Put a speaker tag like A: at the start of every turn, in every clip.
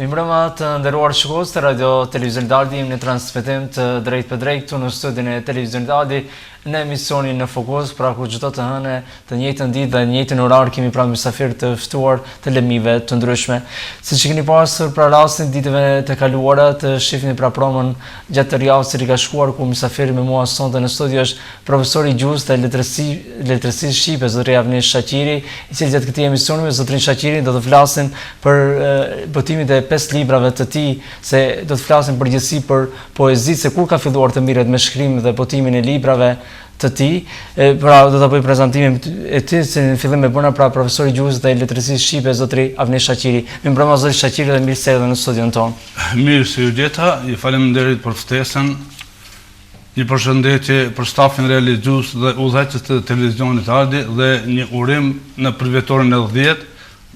A: Mbrëma të nderuar shikues të Radio Televizionit Aldi, në transmetim të drejt për drejt këtu në studion e Televizionit Aldi në emisionin në Fokus, pra ku çdo të hënë të njëjtën ditë dhe në njëjtën orar kemi pra mysafir të ftuar të lëmive të ndryshme. Siç keni pasur pra rastin ditëve të kaluara të shihni pra promën gjatë javës që ka shkuar ku mysafiri me mua sonte në studio është profesori gjuhës të letërsisë shqipe zotri Avni Shaqiri, i cili gjatë këtij emisioni me zotrin Shaqiri do të flasin për botimin e 5 librave të tij, se do të flasim përgjithësi për poezitë, se kur ka filluar të mirret me shkrimin dhe botimin e librave të tij. Pra do ta bëj prezantimin e tij se në fillim e bëna pra profesori gjuhës dhe letërsisë shqipe zotri Avni Shaqiri. Mirëmbrëma zotri Shaqiri dhe mirë se erdhën në studion ton.
B: Mirë se u gjeta, ju faleminderit për ftesën. Një përshëndetje për stafin realizjues dhe udhëheqës të Televizionit Aldi dhe një urim në përvjetorin e 10,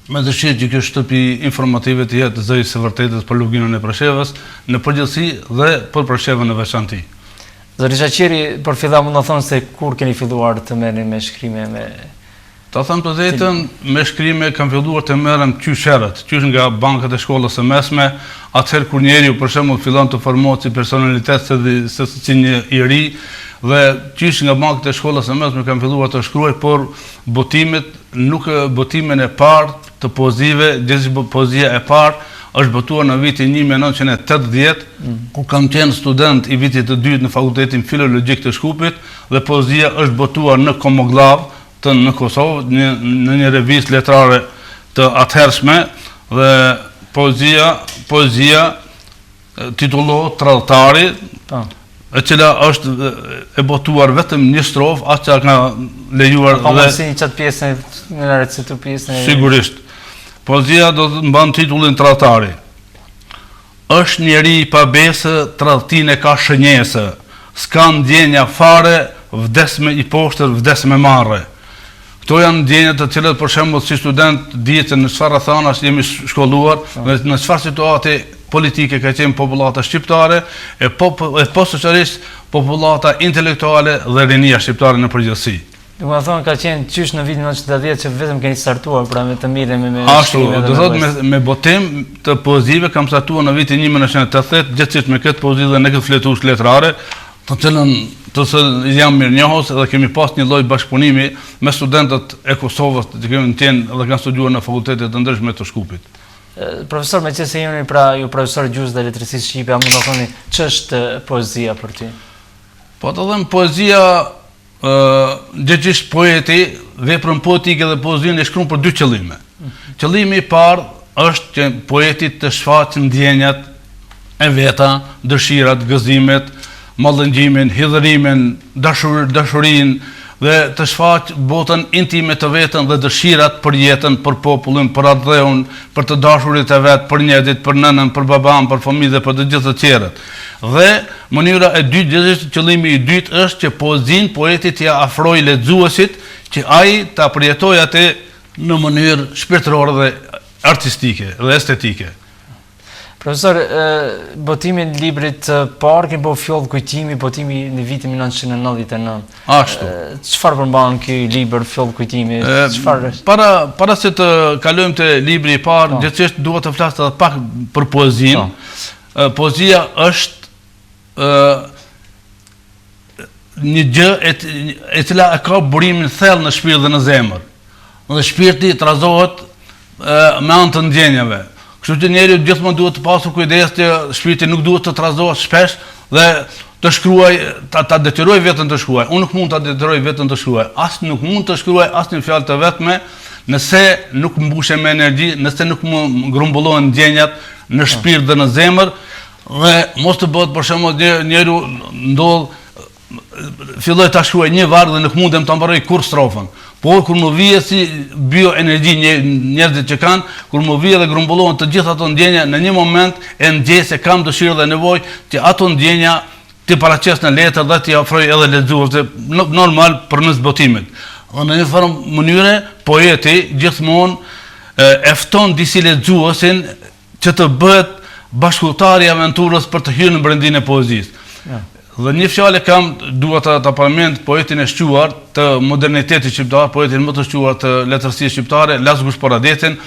B: me dëshirë që kjo shtëpi informative të jetë zëri së vërtetës për luginën e Preshevës në përgjithësi dhe për Preshevën në veçanti.
A: Zotri Shaqiri, për fillim mund të thonë se kur keni filluar të merrni me shkrime me
B: Ta them të drejtën, me shkrime kam filluar të merrem qysh herët, qysh nga bankat e shkollës së mesme, atëherë kur njeriu për shembull fillon të formohet si personalitet si një i ri, dhe qysh nga bankat e shkollës së mesme kam filluar të shkruaj, por botimet, nuk botimin e parë të poezive, gjithsesi poezia e parë është botuar në vitin 1980, ku kam qenë student i vitit të dytë në Fakultetin Filologjik të Shkupit, dhe poezia është botuar në Komoglav, në Kosovë, në një revistë letrare të atëhershme, dhe poezia titullohet Tradhtari, e cila është e botuar vetëm një strofë, atë që ka lejuar
A: dhe... Ka si një qatë pjesën në recitu pjesën...
B: Sigurisht. Poezia do të mban titullin Tradhtari. Është njeri pa besë, tradhtine ka shënjesë, s'ka ndjenja fare, vdesme i poshtër, vdesme marre. Këto janë ndjenjat të cilët për shembull si student dihet se në çfarë thanash jemi shkolluar, në çfarë situate politike ka qenë popullata shqiptare, e posaçërisht popullata intelektuale dhe rinia shqiptare në përgjithësi.
A: Do të thonë ka qenë qysh në vitin 1980 që vetëm keni startuar pra me të mirën me
B: ashtu, do thotë me botim të poezive kam startuar në vitin 1980, gjithsesi me këtë poezi dhe në këtë fletush letrare, të cilën jam mirënjohës dhe kemi pas një lloj bashkëpunimi me studentët e Kosovës që kemi qenë dhe kanë studiuar në fakultetet të ndryshme të Shkupit.
A: Profesor, me qëse jeni pra ju profesor gjuhës dhe letërsisë shqipe, a mund të thoni ç'është poezia për ty?
B: Po të them poezia gjithçka poeti, veprën poetike dhe poezinë e shkruan për dy qëllime. Qëllimi i parë është që poeti të shfaqë ndjenjat e veta, dëshirat, gëzimet, mallëngjimin, hidhërimin, dashurinë dhe të shfaqë botën intime të vetën dhe dëshirat për jetën, për popullin, për atë dheun, për të dashurit e vet, për njetit, për nënën, për baban, për fëmijë dhe për të gjithë të tjerët. Dhe mënyra e dytë, qëllimi i dytë është që poezinë poeti t'ia afrojë lexuesit, që ai ta përjetojë atë në mënyrë shpirtërore dhe artistike dhe estetike.
A: Profesor, botimin e librit parë kemi bërë fjollë kujtimi, botimi në vitin 1999.
B: Ashtu.
A: Çfarë përmban ky libër fjollë kujtimi?
B: Para se të kalojmë te libri i parë, gjithsesi dua të flas edhe pak për poezinë. Poezia është një gjë e cila ka burimin thellë në shpirt dhe në zemër. Dhe shpirti trazohet me anë të ndjenjave. Kështu që njeriu gjithmonë duhet të pasur kujdes që shpirti nuk duhet të trazohet shpesh dhe të shkruaj, ta detyroj veten të shkruaj. Unë nuk mund ta detyroj veten të shkruaj. As nuk mund të shkruaj asnjë fjalë të vetme nëse nuk mbushem me energji, nëse nuk më grumbullohen ndjenjat në shpirt dhe në zemër, dhe mos të bëhet për shembull njeriu filloj ta shkruaj një varg dhe nuk mundem ta mbaroj kur strofën. Por kur më vije si bioenergji njerëzit që kanë, kur më vije dhe grumbullohen të gjitha ato ndjenja, në një moment e ndjej se kam dëshirë dhe nevojë që ato ndjenja t'i paraqes në letër dhe t'i ofroj edhe lexuesve normal përmes botimit. Dhe në një farë mënyre poeti gjithmonë e fton disi lexuesin që të bëhet bashkëtari i aventurës për të hyrë në brendin e poezisë. Dhe një fjalë kam, dua ta përmend poetin e shquar të modernitetit shqiptar, poetin më të shquar të letërsisë shqiptare, Lazgush Poradetin,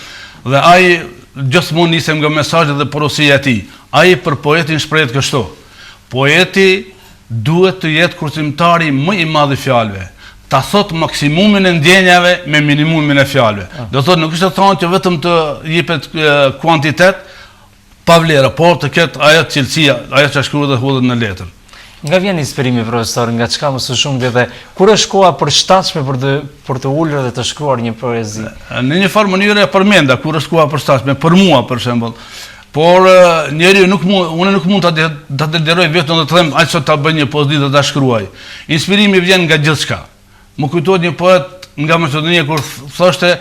B: dhe ai gjithmonë nisem nga mesazhet dhe porosia e tij. Ai për poetin shprehet kështu. Poeti duhet të jetë kursimtari më i madh i fjalëve. Ta thot maksimumin e ndjenjave me minimumin e fjalëve. Do thotë nuk është të thonë që vetëm të jepet kuantitet pa vlerë, por të ketë ajo cilësia, ajo që shkruhet dhe hodhet në letër.
A: Nga vjen inspirimi, profesor, nga çka më së shumti dhe kur është koha përshtatshme për të ulur dhe të shkruar një poezi?
B: Në një farë mënyrë e përmenda kur është koha përshtatshme, për mua për shembull. Por njeriu unë nuk mund ta detyroj vetëm të them aq sa ta bëj një poezi dhe ta shkruaj. Inspirimi vjen nga gjithçka. Më kujtohet një poet nga Maqedonia kur thoshte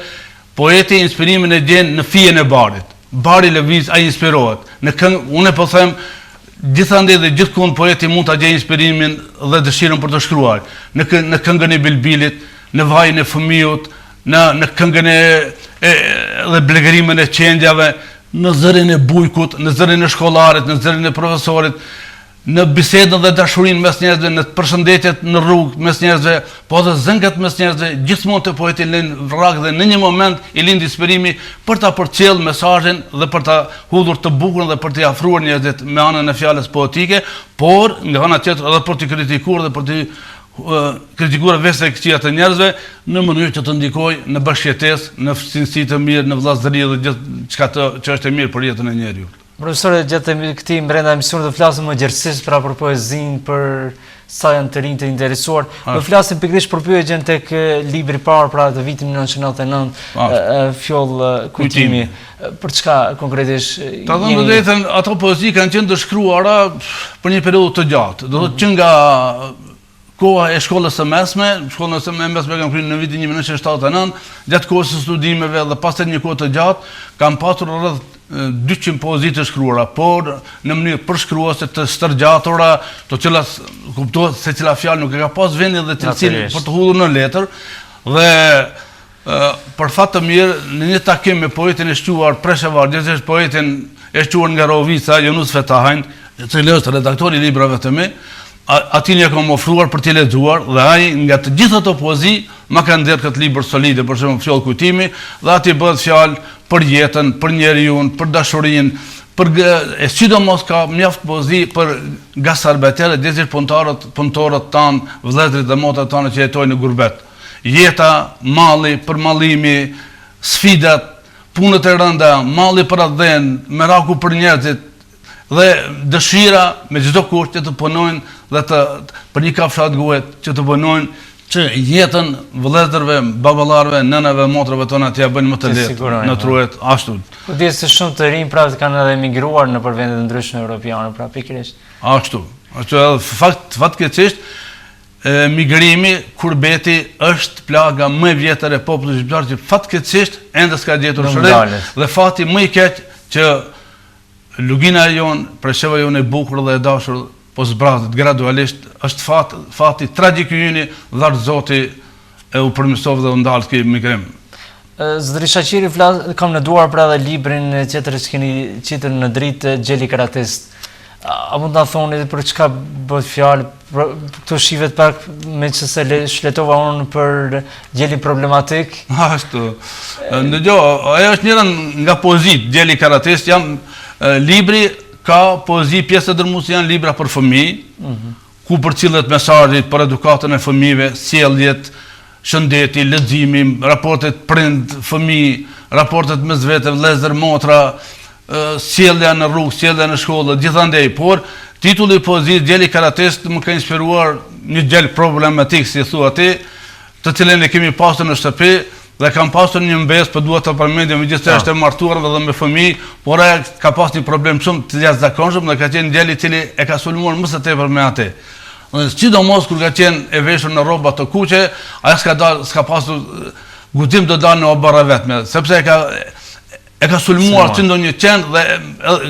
B: poeti inspirimin e gjen në fijen e barit. Bari lëviz, ai inspirohet. Në këngë, unë po them gjithandej dhe gjithkund poeti mund ta gjejë inspirimin dhe dëshirën për të shkruar. Në këngën e bilbilit, në vajin e fëmijët, në këngën dhe blegërimin e qendjave, në zërin e bujkut, në zërin e shkollarit, në zërin e profesorit, në bisedën dhe dashurinë mes njerëzve, në përshëndetjet në rrugë mes njerëzve, po edhe zëngat mes njerëzve, gjithmonë të poeti lën vrag dhe në një moment i lind inspirimi për ta përcjellë mesazhin dhe për ta hudhur të bukurën dhe për t'i afruar njerëzit me anën e fjalës poetike, por nga ana tjetër edhe për t'i kritikuar dhe për t'i kritikuar vetë këqija të njerëzve në mënyrë që të ndikojë në bashkëjetesë, në sinësi të mirë, në vëllazëri dhe gjithë çka që është e mirë për jetën e njeriu.
A: Profesore, gjatë këtij brenda emisionit do flasim më gjerësisht pra për poezinë, për sa janë të rinj të interesuar. Do flasim pikërisht për pyetjen tek libri i parë pra të vitit 1999, fjoll Kujtimi. Për çka konkretisht?
B: Ta them të drejtën, ato poezi kanë qenë të shkruara për një periudhë të gjatë. Do thotë që nga koha e shkollës së mesme, shkollën e mesme kam kryer në vitin 1979, gjatë kohës së studimeve dhe pastaj një kohë të gjatë, kam pasur rreth 200 poezi të shkruara, por në mënyrë përshkruese të stërgjatura, të cilat kuptohet se cila fjalë nuk e ka pas vendin dhe cilësinë për të hudhur në letër, dhe për fat të mirë në një takim me poetin e shquar Preshevar, gjithsesi poetin e shquar nga Rovica, Jonus Fetahin, i cili është redaktori i librave të mi, ati një kam ofruar për t'i lexuar dhe ai nga të gjitha ato poezi ma ka nxjerrë këtë libër solide, për shembull fjoll Kujtimi, dhe ati bëhet fjalë për jetën, për njeriu, për dashurinë, e sidomos ka mjaft poezi për gasarbeterët, gjithsesi punëtorët tanë, vëllezërit dhe motrat tanë që jetojnë në gurbet. Jeta, malli, përmallimi, sfidat, punët e rënda, malli për atë dhënë, meraku për njerëzit, dhe dëshira me çdo kusht që të punojnë dhe për një kafshat goje që të punojnë që jetën vëllezërve, baballarëve, nënave, motrave tona t'ia bëjnë më të lehtë në truhet ashtu.
A: Po di se shumë të rinj pra kanë edhe emigruar në vende të ndryshme europiane, pra pikërisht.
B: Ashtu fatkeqësisht migrimi, kurbeti është plaga më e vjetër e popullit shqiptar që fatkeqësisht ende s'ka gjetur shërim dhe fati më i keq që lugina jonë, Presheva jonë e bukur dhe e dashur, po zbrazët gradualisht, është fati tragjik i yni, dhe Zoti e u përmirësoi dhe u ndal ky migrim.
A: Avni Shaqiri, kam në duar pra dhe librin tjetër që keni qitur në dritë, Gjeli Karatist. A mund ta thoni për çka bëhet fjalë? Këto shihet pak me që se shletova unë për Gjeli problematik.
B: Ashtu. Ajo është njëra nga poezit, Gjeli Karatist, libri ka poezi, pjesë e dërmuese janë libra për fëmijë, ku përcillet mesazhi për edukatën e fëmijëve, sjelljet, shëndeti, leximi, raportet prind fëmijë, raportet mes vetëve, vëllezër, motra, sjellja në rrugë, sjellja në shkollë, gjithandej, por titulli i poezisë Gjeli Karatist më ka inspiruar një gjel problematik, si thua ti, të cilën e kemi pasur në shtëpi. Dhe kam pasur një mbes, për duhet të përmendim, megjithëse është e martuar dhe me fëmijë, por ai ka pas një problem shumë të jashtëzakonshëm dhe ka qenë djali i cili e ka sulmuar më së tepër me atë. Sidomos kur ka qenë e veshur në rroba të kuqe, ai s'ka pasur guxim të dalë në obarra vetme, sepse e ka sulmuar si ndonjë qend dhe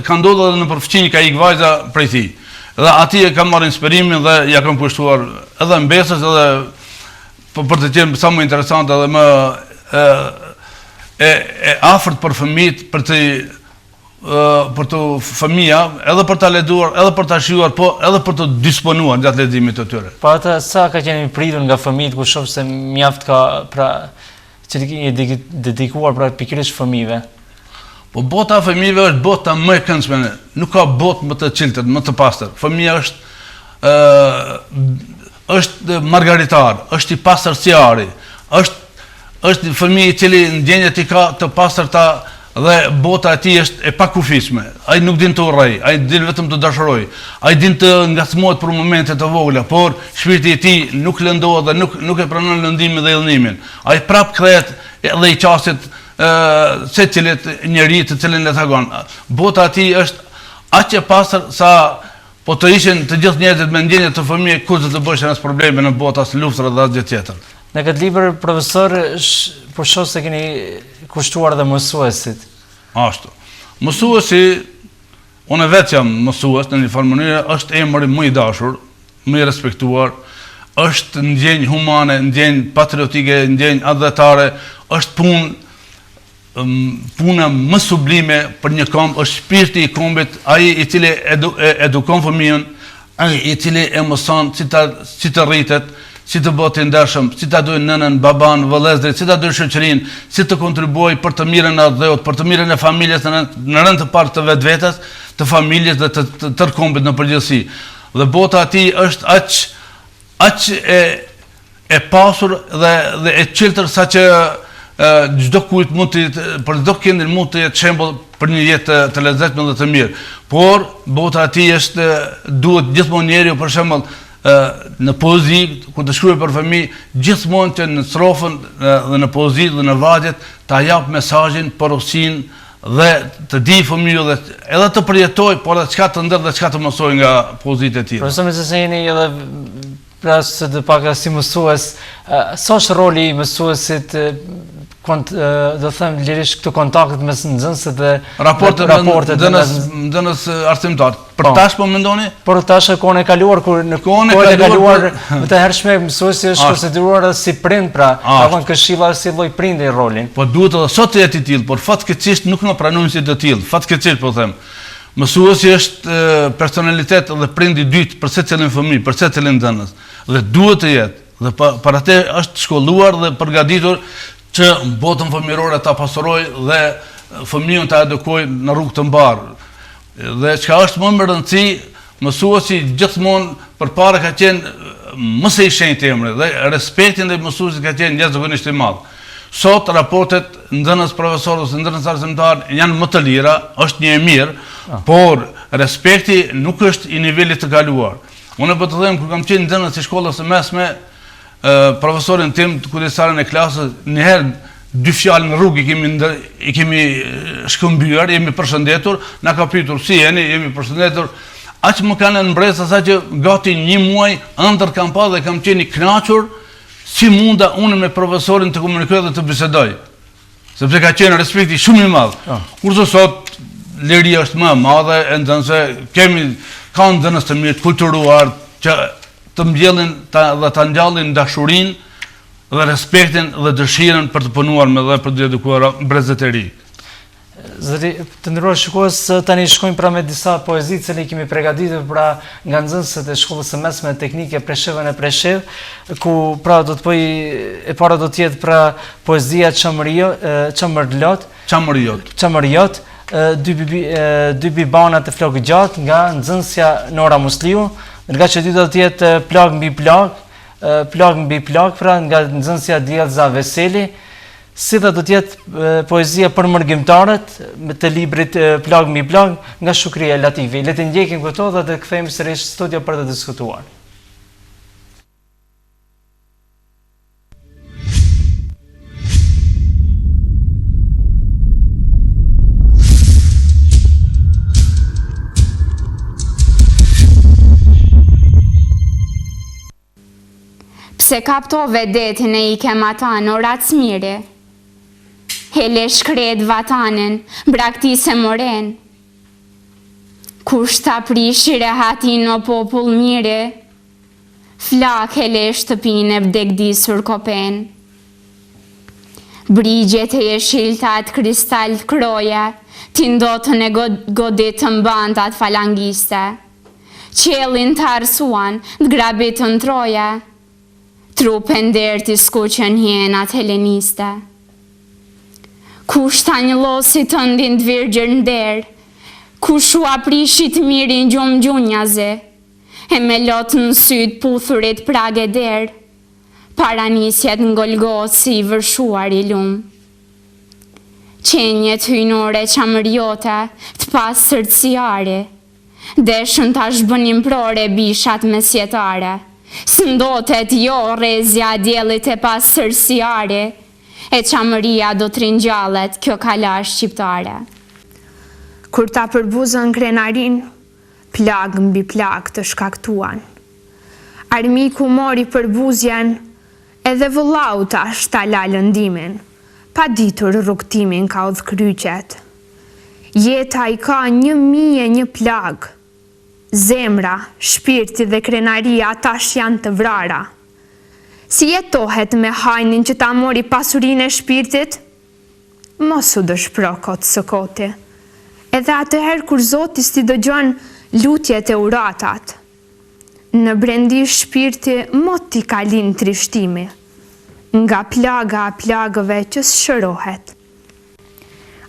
B: ka ndodhur edhe në përfqinj ka ik vajza prej tij. Dhe aty e kam marrë inspirimin dhe ja kam pushtuar edhe mbesës edhe për të qenë sa më interesante edhe më afërt për fëmijët, për të fëmija, edhe për ta lexuar, edhe për ta shijuar, po edhe për të disponuar gjatë leximit të tyre.
A: Po ata sa ka qenë pritur nga fëmijët, ku shoh se mjaft ka pra që i dedikuar pra pikërisht fëmijëve.
B: Po bota e fëmijëve është bota më e këndshme. Nuk ka botë më të qiltër, më të pastër. Fëmija është margaritar, është i pastër si ari, është fëmijë i cili ndjenjat i ka të pastërta dhe bota e tij është e pakufishme. Ai nuk din të urrej, ai din vetëm të dashuroj, ai din të ngacmohet për momente të vogla, por shpirti i tij nuk lëndohet dhe nuk e pranon lëndimin dhe ildhimin. Ai prap kthehet dhe i qasit se cilet njeri të cilin le takon. Bota e tij është aq e pastër sa po të ishin të gjithë njerëzit me ndjenje të fëmijë, kush do të bëshin as probleme në botë, as luftra dhe asgjë tjetër.
A: Në këtë libër, profesor, po shoh se keni kushtuar dhe mësuesit.
B: Ashtu. Mësuesi, unë vetë jam mësues në një farë mënyrë, është emri më i dashur, më i respektuar, është ndjenjë humane, ndjenjë patriotike, ndjenjë adhetare, është puna më sublime për një komb, është shpirti i kombit, ai i cili edukon fëmijën, ai i cili e mëson si të rritet, si të bëhet i ndershëm, si ta duajë nënën, baban, vëllezërit, si ta duajë shoqërinë, si të kontribuojë për të mirën e dheut, për të mirën e familjes në rënd të parë të vetvetes, të familjes dhe të tërë kombit në përgjithësi. Dhe bota e tij është aq e pasur dhe e qiltër saqë çdo kujt mund të për çdo këndin mund të jetë shembull për një jetë të lezetshme dhe të mirë. Por bota e tij duhet gjithmonë njeriu për shembull në poezi, ku të shkruaj për fëmijë, gjithmonë që në strofën dhe në poezi dhe në vargjet ta jap mesazhin, porosinë dhe të di fëmijë dhe edhe të përjetoj, por edhe çka të ndër dhe çka të mësoj nga poezitë e tij.
A: Profesor, nëse jeni edhe plasë të pak si mësues, sa është roli i mësuesit, do them lirisht këto kontaktet mes nxënësit dhe raportet
B: nxënës arsimtar. Për tash po mendoni?
A: Por tash kohën e kaluar kur në kohën e kaluar më të hershme mësuesi është konsideruar edhe si prind, pra avon këshilla si lloj prindi rolin.
B: Po duhet edhe sot të jetë i tillë, por fatkeqësisht nuk na pranojnë si të tillë. Fatkeqësisht po them. Mësuesi është personalitet dhe prindi i dytë për secilin fëmijë, për secilin nxënës. Dhe duhet të jetë. Dhe për atë është shkolluar dhe përgatitur që botën fëmijërore ta pasuroj dhe fëmijën ta edukoj në rrugë të mbarë. Dhe çka është më me rëndësi, mësuesi gjithmonë përpara ka qenë më së i shenjtë emri dhe respektin ndaj mësuesit ka qenë jashtëzakonisht i madh. Sot raportet nxënës profesorës, nxënës arsimtar janë më të lira, është një e mirë, por respekti nuk është i nivelit të kaluar. Unë po të them kur kam qenë nxënës i shkollës së mesme, profesorin tim të kujdestarën e klasës, njëherë 2 fjalë në rrugë i kemi shkëmbyer, jemi përshëndetur, na ka pyetur si jeni, jemi përshëndetur. Aq më kanë mbresë sa që gati 1 muaj ëndër kam pa dhe kam qenë i kënaqur si munda unë me profesorin të komunikoj dhe të bisedoj. Sepse ka qenë respekti shumë i madh. Kurse sot liria është më e madhe, nxënëse ka nxënës të mirë, të kulturuar, që të mbjellin dhe të ngjallin dashurinë dhe respektin dhe dëshirën për të punuar me dhe për të edukuar brezet e ri.
A: Zëri, të nderuar shikues, tani shkojmë pra me disa poezi që ne kemi përgatitur pra nga nxënësit e shkollës së mesme teknike Preshevën e Preshev, ku pra do të e para do të jetë pra poezia Çamëriot, dy bibanat e flokë gjatë nga nxënësja Nora Musliu, nga që dy do të jetë plag mbi plag, pra nga nxënësja Riza Veseli, si dhe do të jetë poezia për mërgjimtarët të librit Plag mbi plag nga Shukria Latifi. Le të ndjekim këto dhe të kthehemi sërish në studio për të diskutuar.
C: Se kaptove detin e i kem ata në orac mire, hele shkret vatanen, braktise moren, kush ta prishire hatin o popull mire, flak hele shtëpin e vdekdisur kopen. Brigjet e jeshiltat kristal të kroje, tindotën e goditën bandat falangiste, qelin të arsuan, të grabitën troje, trupen derti skuqen hjenat heleniste. Kush ta një losi të ndin të virgjër nder, kush u aprishit mirin gjumë gjunjaze, e me lotë në sytë puthurit prag e der, para nisjet ngolgot si i vërshuar i lumë. Qenjet hynore qamërjote të pas sërciare, deshën ta shbënim prore bishat mesjetare, sëndotet jo rezja djelit e pas sërciare, e qamëria do të rinjallet kjo kala shqiptare.
D: Kur ta përbuzën krenarin, plag mbi plag të shkaktuan. Armiku mori përbuzjen, edhe vëllau tash ta la lëndimin, pa ditur rrugëtimin ka udhë kryqet. Jeta I ka 1001 plag, zemra, shpirti dhe krenaria tash janë të vrara. Si jetohet me hajnin që ta mori pasurin e shpirtit? Mos u dëshpro kotë së koti. Edhe atëherë kur Zoti sti dëgjon lutjet e uratat. Në brendi shpirti mot t'i kalin trishtimi, nga plaga a plagëve që shërohet.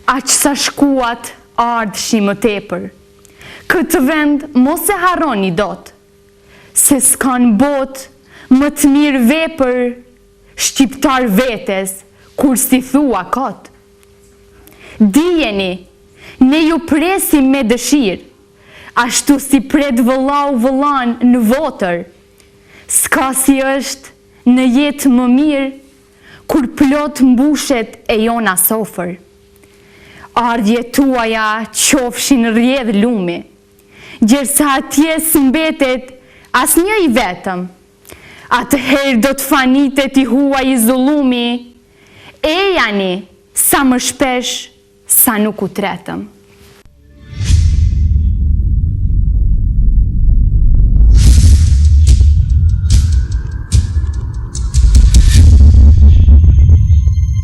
E: Aq sa shkuat ardhshi më tepër, këtë vend mos e harroni dot, se s'kan botë më të mirë vepër, shqiptar vetes, kur si thua kot. Dijeni, ne ju presim me dëshirë, ashtu si pret vëllau vëllan në votër. S'ka si është në jetë më mirë, kur plot mbushet e jona sofër. Ardhje tuaja qofshin rjedh lumi, gjersa atje s'mbetet as një I vetëm. Atëherë do të fanitet I huaj I zullumi, e jani sa më shpesh sa nuk u tretëm.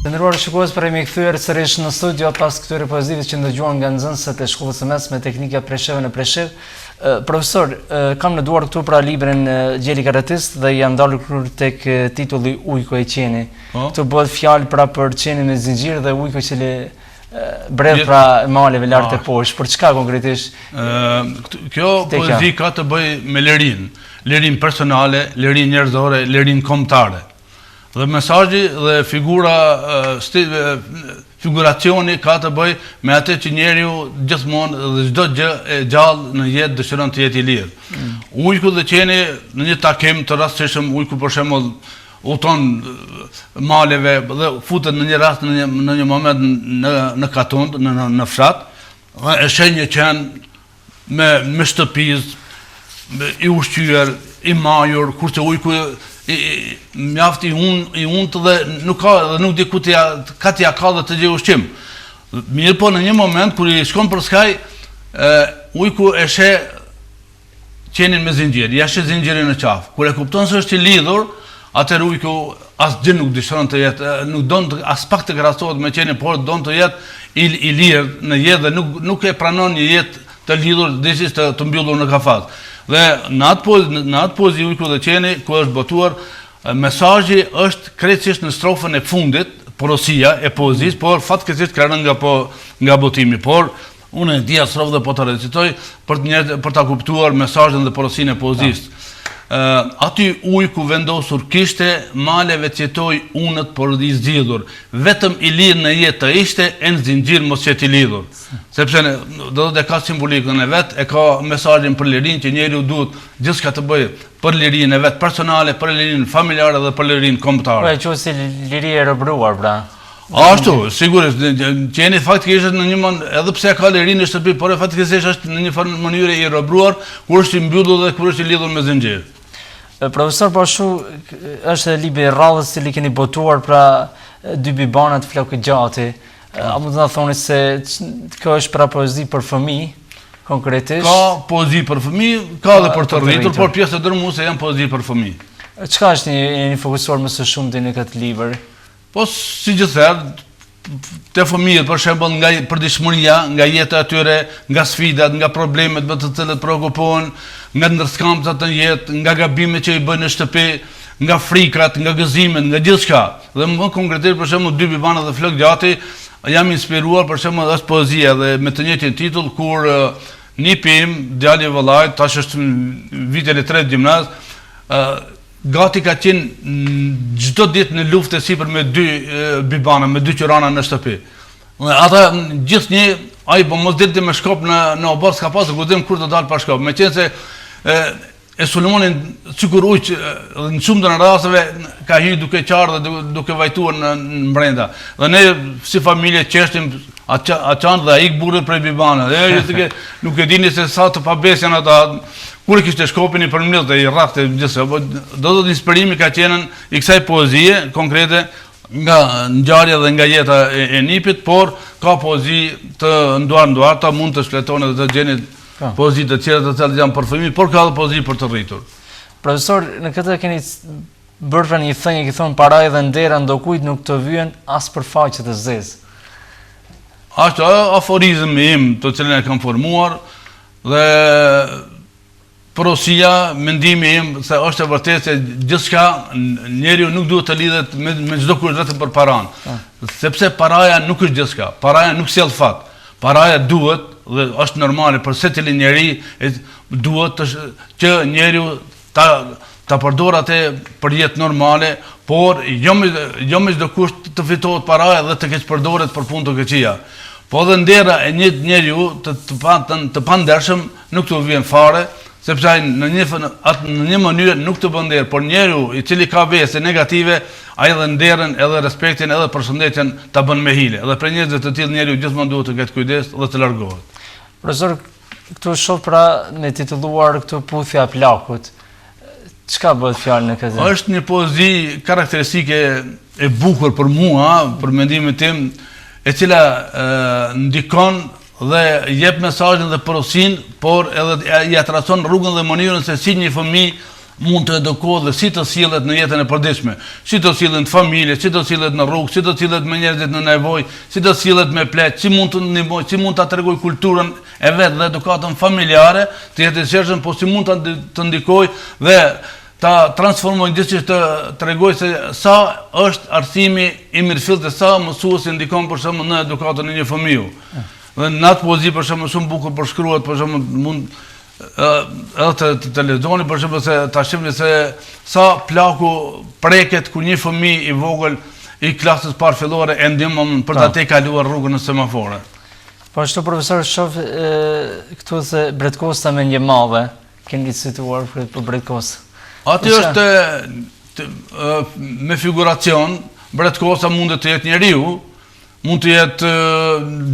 A: Të nderuar shikues, për jemi kthyer sërish në studio pas këtyre poezive që ndëgjuan nga nxënësit e shkollës së mesme teknike Presheve në Preshev. Profesor, kam në duar këtu pra librin Gjeli Karatist dhe jam dalur tek titulli Ujku e qeni. Këtu bëhet fjalë pra për qenin me zinxhir dhe ujku që le bredh pra maleve lart e poshtë. Për çka konkretisht?
B: Kjo poezi ka të bëjë me lirin personale, lirin njerëzore, lirin kombëtare. Dhe mesazhi dhe figuracioni ka të bëjë me atë që njeriu gjithmonë dhe çdo gjë e gjallë në jetë dëshiron të jetë I lirë. Ujku dhe qeni në një takim të rastishëm, ujku për shembull udhton maleve dhe futet në një rast në një moment në katund, në fshat, dhe e sheh një qen me shtëpiz, I ushqyer, I majur, kurse ujku mjaft I unt dhe nuk di ku ka t'ja ka dhe të gjej ushqim. Mirë po në një moment kur I shkon për skaj, ujku e sheh qenin me zinxhir, ja sheh zinxhirin në qafë. Kur e kupton se është I lidhur, atëherë ujku asgjë nuk dëshiron të jetë, nuk don as pak të krahasohet me qenin, por don të jetë I lirë në jetë dhe nuk e pranon një jetë të lidhur, dishis të mbyllur në kafaz. Dhe në atë poezi ujku dhe qeni, ku është botuar, mesazhi është krejtësisht në strofën e fundit, porosia e poezis, por fatkeqësisht ka rënë nga botimi. Por unë e di strofë dhe po të recitoj për ta kuptuar mesazhin dhe porosinë e poezisë. Aty ujku vendosur kishte, maleve cjetoj unët por I zgjidhur. Vetëm I lirë në jetë të ishte, e në zinxhir mos qetë I lidhur. Sepse do të ka simbolikën e vet, e ka mesazhin për lirin që njeriu duhet gjithçka të bëjë për lirinë e vet personale, për lirinë familjare dhe për lirinë kombëtare.
A: Po e quhet si liri e robëruar pra.
B: Ashtu, sigurisht, qeni faktikisht në një mënyrë, edhe pse ka lirinë në shtëpi, por faktikisht është në një mënyrë I robëruar, kur është I mbyllur dhe kur është I lidhur me zinxhir.
A: Profesor, po ashtu është libri I radhës që keni botuar pra dy bibanat flokët gjati. A mund të na thoni se kjo është pra poezi për fëmijë konkretisht?
B: Ka poezi për fëmijë, ka edhe për të rritur, por pjesë e dërmuese janë poezi për fëmijë.
A: Çka është jeni fokusuar më së shumti në këtë libër?
B: Po si gjithëherë, te fëmijët për shembull nga përditshmëria, nga jeta e tyre, nga sfidat, nga problemet me të cilët preokupohen, nga ndërskambëtat në jetë, nga gabimet që I bëjnë në shtëpi, nga frikat, nga gëzimet, nga gjithçka. Dhe më konkretisht për shembull dy bibana dhe flok gjati jam inspiruar për shembull është poezia dhe me të njëjtin titull kur nipi im, djali i vëllait, tash është në vitin e 3 gjimnaz, gati ka qenë çdo ditë në luftë sipër me 2 bibana, me 2 qyrana në shtëpi. Ata gjithnjë ai po mos dilte me shkop në obor, s'ka pasur guxim kur të dal pa shkop. Meqense e sulmonin sikur ujq në shumë të rasteve ka hyrë duke qarë dhe duke vajtuar në brenda. Dhe ne si familje qeshtim aqan dhe ik burrë prej bibana. Dhe nuk e dini se sa të pabesjan ata. Kur e kishte shkopin i përmbyll dhe i rrafte gjithse. Do të inspirimi ka qenë i kësaj poezie konkrete nga ngjarja dhe nga jeta e nipit, por ka poezi të nduar, ta mund të shfletoni dhe të gjeni poezi të tjera të cilat janë për fëmijë, por ka edhe poezi për të rritur.
A: Profesor, në këtë keni bërë një thënie që thon paraja dhe ndera ndokujt nuk të vjen as për faqet e zezë.
B: Ashtu aforizmi im të cilin e kam formuar dhe porosia, mendimi im se është e vërtetë se gjithçka njeriu nuk duhet të lidhet me çdo kujt vetëm për paran. Sepse paraja nuk është gjithçka. Paraja nuk sjell fat. Paraja duhet dhe është normale për secilin njeri, duhet që njeriu ta përdor atë për jetë normale, por jo me çdo kusht të fitohet paraja dhe të keq përdoret për punë të këqija. Po dhe ndera e një njeriu të pandershëm nuk të vjen fare, sepse ai në një mënyrë nuk të bën nder, por njeriu i cili ka vese negative, ai edhe nderën, edhe respektin, edhe përshëndetjen ta bën me hile. Edhe për njerëz të tillë njeriu gjithmonë duhet të ketë kujdes dhe të largohet.
A: Profesor, këtu shoh pra me titulluar këtu puthja plakut. Çka bëhet fjalë në këtë?
B: Është një poezi karakteristike e bukur për mua, për mendimin tim, e cila ndikon dhe jep mesazhin dhe porosin, por edhe i atrason rrugën dhe mënyrën se si një fëmijë mund të edukohet dhe si të sillet në jetën e përditshme, si të sillet në familje, si të sillet në rrugë, si të sillet me njerëzit në nevojë, si të sillet me pleq, si mund të ndihmojë, si mund ta tregojë kulturën e vet dhe edukatën familjare, të jetë i shershëm, po si mund të ndikojë dhe ta transformojë gjithçka të tregojë se sa është arsimimi i mirëfillt dhe sa mësuesi ndikon për shembull në edukatën e një fëmiu. Dhe në atë poezi për shembull shumë bukur përshkruhet, për shembull mund edhe të lexoni për shembull se ta shihni se sa plaku preket kur një fëmijë i vogël i klasës parë fillore e ndihmon për ta tejkaluar rrugën në semafore.
A: Po ashtu profesor shoh këtu se Bretkosta me një madhe, keni cituar për Bretkosta.
B: Aty është me figuracion, Bretkosta mund të jetë njeriu, mund të jetë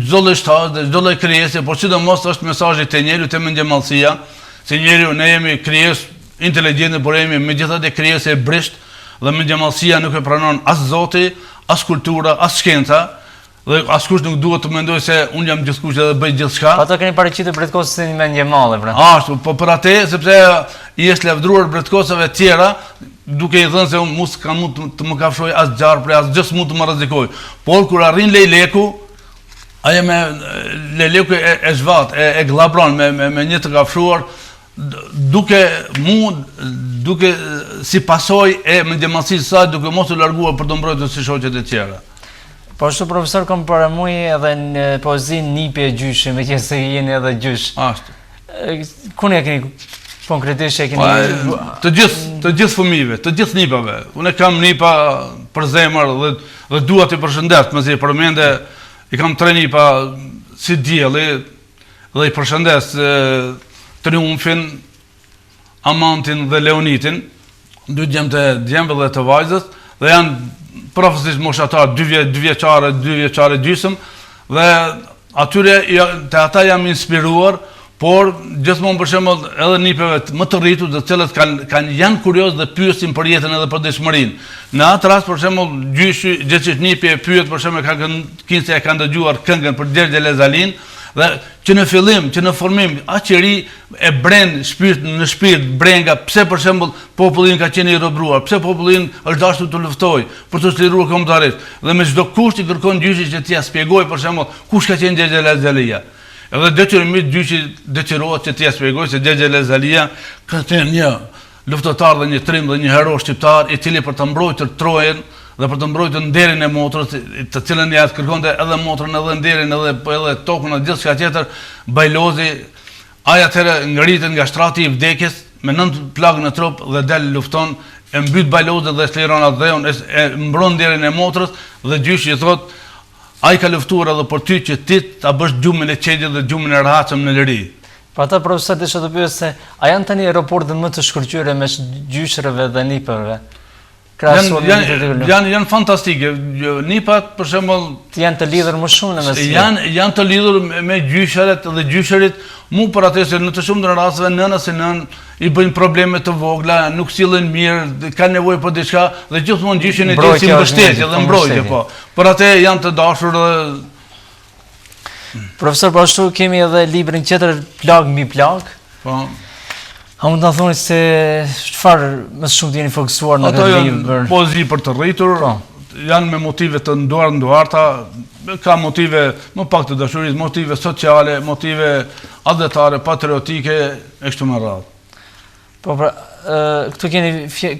B: çdo lloj shtazë, çdo lloj krijese, por sidomos është mesazhi te njeriu, te mendjemallësia, se njeriu ne jemi krijesë inteligjente, por jemi megjithatë krijesë e brisht dhe mendjemallësia nuk e pranon as Zoti, as kultura, as shkenca. Dhe askush nuk duhet të mendoj se unë jam gjithkush dhe bëj gjithçka.
A: Ata keni paraqitur Bretkosën si një mendje madhe, pra.
B: Ashtu, po për atë, sepse i është lavdruar Bretkosave të tjera, duke i thënë se unë mos kam mund të më kafshoj as gjarë, pra as gjithë mund të më rrezikoj. Por kur arrin Lejleku, ajo me Lejleku e zhvat, e glabron me një të kafshuar, duke si pasoj e mendjemallësisë saj, duke mos u larguar për të mbrojtur si shoqet e tjera.
A: Po ashtu profesor kam para muj edhe në poezin nipi e gjyshi, me qenë se jeni edhe gjysh.
B: Ashtu.
A: Kune e keni konkretisht e keni...
B: Të gjithë fëmijëve, të gjithë nipave. Unë kam nipa për zemër dhe dua t'i përshëndet, mëse i përmende, i kam 3 nipa si dielli dhe i përshëndes Triumfin, Amantin dhe Leonitin, 2 djemve dhe të vajzës, dhe janë profesionalisht moshatar, 2 vjeçare gjysmë, dhe atyre te ata jam inspiruar, por gjithmonë për shembull edhe nipeve më të rritur, të cilët janë kurioz dhe pyesin për jetën edhe për dëshmërinë. Në atë rast për shembull gjithçka nipi e pyet për shembull kinse e kanë dëgjuar këngën për Gjergj Lezalin, dhe që në fillim, që në formim, aq i ri e bren në shpirt brenga, pse për shembull popullin ka qenë i robruar, pse popullin është dashur të luftojë për të çliruar kombëtarisht. Dhe me çdo kusht i kërkon gjyshi që t'ia shpjegoj për shembull kush ka qenë Gjergj Lezalia. Edhe detyrimisht gjyshi detyrohet që t'ia shpjegoj se Gjergj Lezalia ka qenë një luftëtar dhe një trim dhe një hero shqiptar i cili për të mbrojtur Trojën dhe për të mbrojtur nderin e motrës, të cilën ja kërkonte edhe motrën, edhe nderin, edhe tokën, edhe gjithçka tjetër, bajlozi, ai atëherë ngritet nga shtrati i vdekjes me 9 plagë në trup dhe del lufton, e mbyt bajlozën dhe shliron atë dheun, e mbron nderin e motrës dhe gjyshi i thotë, ai ka luftuar edhe për ty që ti ta bësh gjumin e qetit dhe gjumin e rahatshëm në liri.
A: Pa ata profesor desha të pyes se a janë tani aeroportet më të shkëlqyera mes gjyshrave dhe nipërve?
B: Janë fantastike. Nipat për shembull
A: janë të lidhur më shumë me
B: janë të lidhur me gjysharet dhe gjysherit, mu për atë se në të shumtën rasteve nëna si nën i bëjnë probleme të vogla, nuk sillen mirë, kanë nevojë për diçka dhe gjithmonë gjyshin e dinë si mbështetje dhe mbrojtje, po. Për atë janë të dashur dhe
A: Profesor, po ashtu kemi edhe librin tjetër Plag mbi plag.
B: Po.
A: A mund të na thoni se çfarë më shumë jeni fokusuar në këtë libër?
B: Ato poezi për të rritur, janë me motive të nduarta, ka motive më pak të dashurisë, motive sociale, motive adhetare, patriotike e kështu me radhë.
A: Po pra, këtu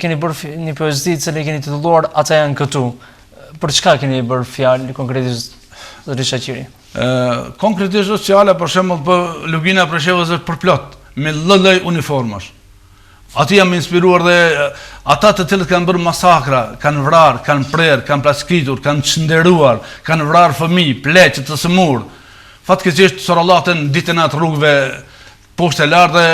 A: keni bërë një poezi që ne keni titulluar Ata janë këtu. Për çka keni bërë fjalë konkretisht Avni Shaqiri?
B: Konkretisht sociale, për shembull, për lugina për shembull është përplot me lloj uniformash. Ati jam inspiruar dhe ata të cilët kanë bërë masakra, kanë vrarë, kanë prerë, kanë plaskitur, kanë çnderuar, kanë vrarë fëmijë, pleqë të sëmurë. Fatkeqësisht sorallatën ditën atë rrugëve poshtë e lartë dhe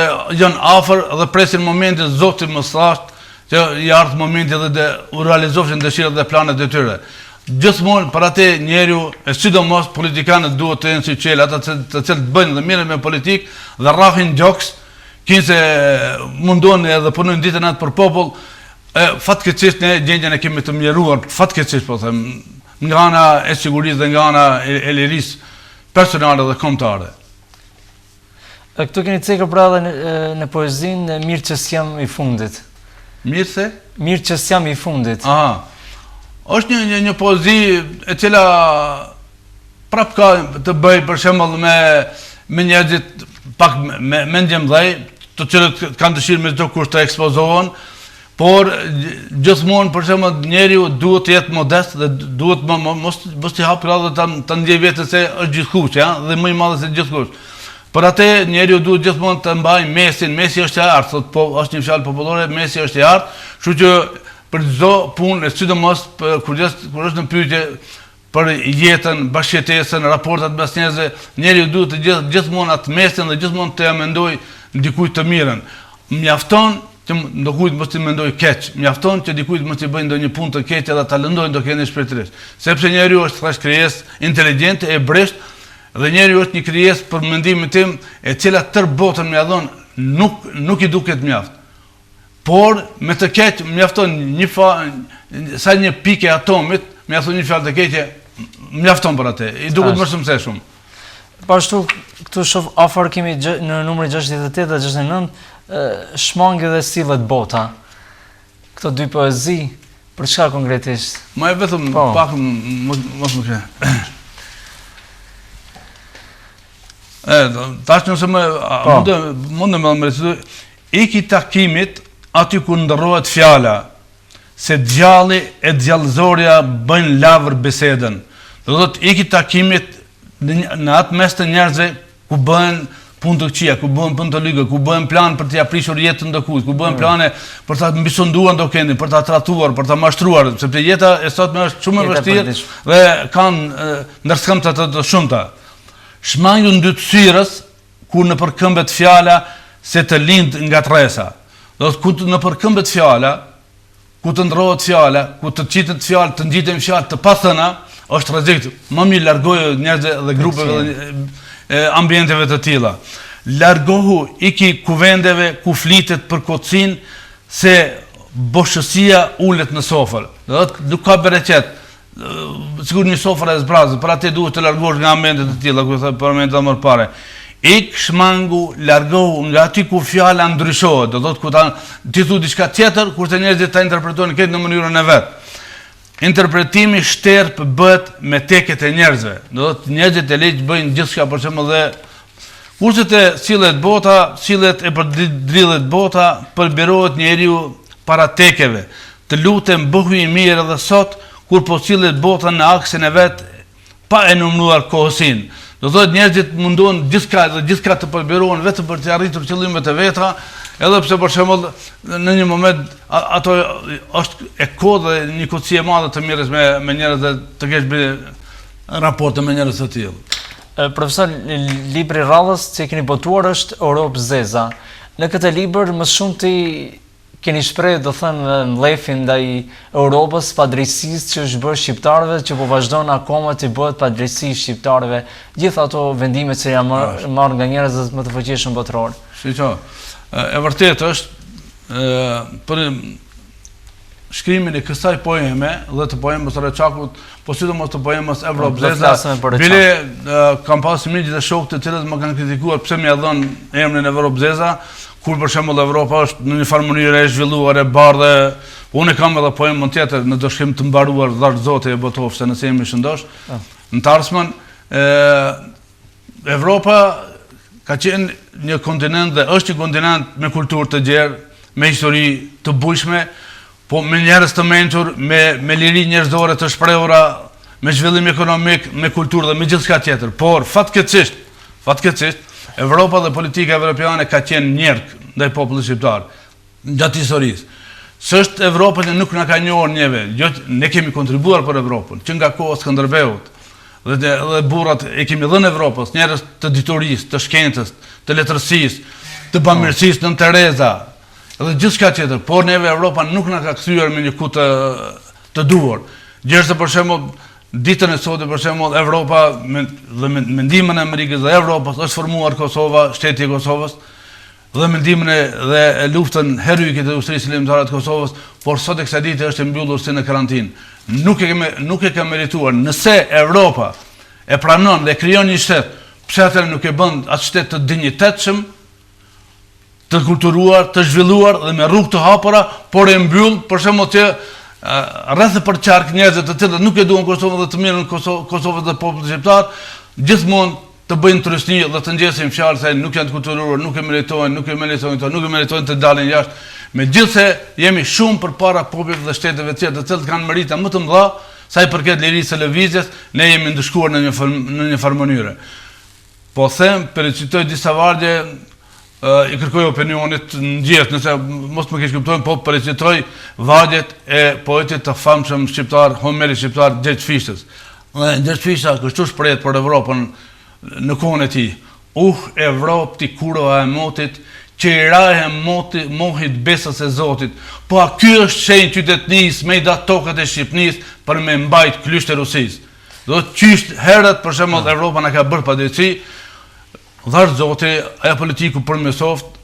B: janë afër dhe presin momentin Zoti më thashë që i ardhë momenti dhe u realizofshin dëshirat dhe planet e tyre. Gjithmonë për atë njeriu, e sidomos politikanët duhet të jenë si qelë, ata të cilët bëjnë dhe mirën me politikë dhe rrahin gjoks, kinse mundohen edhe punojnë ditën atë për popull, fatkeqësisht ne gjendjen e kemi të mjeruar, fatkeqësisht po them, nga ana e sigurisë dhe nga ana e lirisë personale dhe kombëtare.
A: Këtu keni cekër pra edhe në poezinë Mirë që s'jam i fundit.
B: Mirë se?
A: Mirë që s'jam i fundit.
B: Është një poezi e cila prap ka të bëj për shembull me njerëzit pak me mendje mëdhej, të cilët kanë dëshirë me çdo kusht të ekspozohen, por gjithmonë për shembull njeriu duhet të jetë modest dhe duhet mos t'i hapë radhë ta ndjej veten se është gjithkusht, dhe më i madh se gjithkusht. Për atë njeriu duhet gjithmonë të mbajë mesin, mesi është e artë, thotë po është një fjalë popullore, mesi është e artë, kështu që për çdo punë, sidomos kur është në pyetje për jetën, bashkëjetesën, raportat mes njerëzve, njeriu duhet të gjithmonë atë mesin dhe gjithmonë të mendoj dikujt të mirën. Mjafton që ndokujt mos të mendoj keq, mjafton që dikujt mos të bëjë ndonjë punë të keqe dhe ta lëndojë ndonjë shpirtërisht. Sepse njeriu është thjesht krijesë inteligjente e brisht dhe njeriu është një krijesë për mendimin tim e cila tër botën më dhon nuk I duket mjaft. Por me të keq mjafton sa një pikë atomit, mjafton një fjalë të keqe, mjafton për atë. I duket më shumë se shumë.
A: Pashtu këtu shoh afër kemi në numrin 68 dhe 69 shmangë dhe sillet bota. Këto dy poezi, për çka konkretisht?
B: Ma e vetëm pak mos më ke. Tash nëse mundë me mëresu, iki takimit aty ku ndërrohet fjala, se djalli e djallëzorja bëjnë lavër bisedën. Do thotë iki takimit në atë mes të njerëzve ku bëhen punë të këqija, ku bëhen punë të ligë, ku bëhen plan për t'i aprishur jetën ndokujt, ku bëhen plane për ta mbisonduar ndokëndin, për ta tratuar, për ta mashtruar, sepse jeta e sotme është shumë e vështirë dhe kanë ndërskëmbëta të shumta. Shmangu ndytësirës ku në përkëmbet fjala se të lind nga tresa. Do të ku në përkëmbet fjala, ku të ndrohet fjala, ku të qitet fjala, të ngjiten fjala të pathëna, është rrezik. Më mirë largohu njerëzve dhe grupeve dhe ambienteve të tilla. Largohu iki kuvendeve ku flitet për kocin se boshësia ulet në sofër. Do të nuk ka bereqet. Sigur një sofër e zbrazë, për atë duhet të largohesh nga ambientet të tilla, ku thotë parlamenti më parë. Ik shmangu, largohu nga aty ku fjala ndryshohet, do thotë ku ti thu diçka tjetër, kurse njerëzit ta interpretojnë këtë në mënyrën e vet. Interpretimi shterp bëhet me teket e njerëzve. Do thotë njerëzit e leq bëjnë gjithçka për shembull dhe kurse të sillet bota, sillet e përdridhet bota, përbirohet njeriu para tekeve. Të lutem bëhu I mirë edhe sot, kur po sillet bota në aksin e vet pa e numëruar kohësin. Do thotë njerëzit mundohen gjithçka të përbirohen vetëm për të arritur qëllimet e veta, edhe pse për shembull në një moment ato është e kodë dhe një kutësi e madhe të mirës me njerëz dhe të kesh bërë raporte me njerëz të tillë.
A: Profesor, libri radhës që keni botuar është Europë Zeza. Në këtë libër më shumë ti keni shprehë, do thënë, mlefin ndaj Europës, padrejtësisë që është bërë shqiptarëve, që po vazhdon akoma të bëhet padrejtësi shqiptarëve, gjithë ato vendimet që janë marrë nga njerëzit më të fuqishëm botëror.
B: E vërtet është për shkrimin e kësaj poeme dhe të poemës Reçakut, po sidomos të poemës Europë Zeza, bile kam pasur miq dhe shokë të cilët më kanë kritikuar pse më ia dhën emrin Europë Zeza, kur për shembull Evropa është në një farë mënyrë e zhvilluar, e bardhë. Unë kam edhe poemën tjetër në dëshkim të mbaruar Dhash Zoti e botofse nëse jemi shëndosh. Në të ardhmen Evropa ka qenë një kontinent dhe është një kontinent me kulturë të gjerë, me histori të bujshme, po me njerëz të mençur, me liri njerëzore të shprehura, me zhvillim ekonomik, me kulturë dhe me gjithçka tjetër. Por fatkeqësisht Evropa dhe politika evropiane ka qenë njerëk ndaj popullit shqiptar gjatë historisë. S'është Evropa që nuk na ka njohur njëve, ne kemi kontribuar për Evropën, që nga koha e Skënderbeut dhe burrat e kemi dhënë Evropës, njerëz të diturisë, të shkencës, të letërsisë, të bamirësisë, Nën Tereza dhe gjithçka tjetër, por neve Evropa nuk na ka kthyer me një kutë të duhur. Gjithashtu për shembull ditën e sotme për shembull Evropa dhe me ndihmën e Amerikës dhe Evropës është formuar Kosova, shteti i Kosovës, dhe me ndihmën e luftën heroike të ushtrisë lëndore të Kosovës, por sot e kësaj dite është mbyllur si në karantinë. Nuk e ka merituar. Nëse Evropa e pranon dhe krijon një shtet, pse atë nuk e bën atë shtet të dinjitetshëm, të kulturuar, të zhvilluar dhe me rrugë të hapura, por e mbyll për shembull që rreth për qark njerëz të cilët nuk e duan Kosovën dhe të mirën Kosovës dhe popullit shqiptar, gjithmonë të bëjnë turistni dhe të ngjesin fjalë se nuk janë të kulturuar, nuk e meritojnë të dalin jashtë. Megjithse jemi shumë përpara popujve dhe shteteve të tjera të cilët kanë merita më të mëdha sa i përket lirisë së lëvizjes, ne jemi ndëshkuar në një farë mënyre. Po them, përcitoj disa vargje, i kërkoj opinionit në gjithë, nëse mos më keq kuptojnë, po përcitoj vargjet e poetit të famshëm shqiptar, Homerit shqiptar, Gjergj Fishës. Dhe Gjergj Fisha kështu shprehet për Evropën në kohën e tij. Evropë ti kurova e motit, që i rahe mohit besës e Zotit, po a ky është shenjë qytetnisë me i da tokët e Shqipnisë për me mbajt klysht e Rusisë. Do të qysht herët për shembull Evropa na ka bërë padrejti, Dhash Zoti, ajo politiku përmesoft,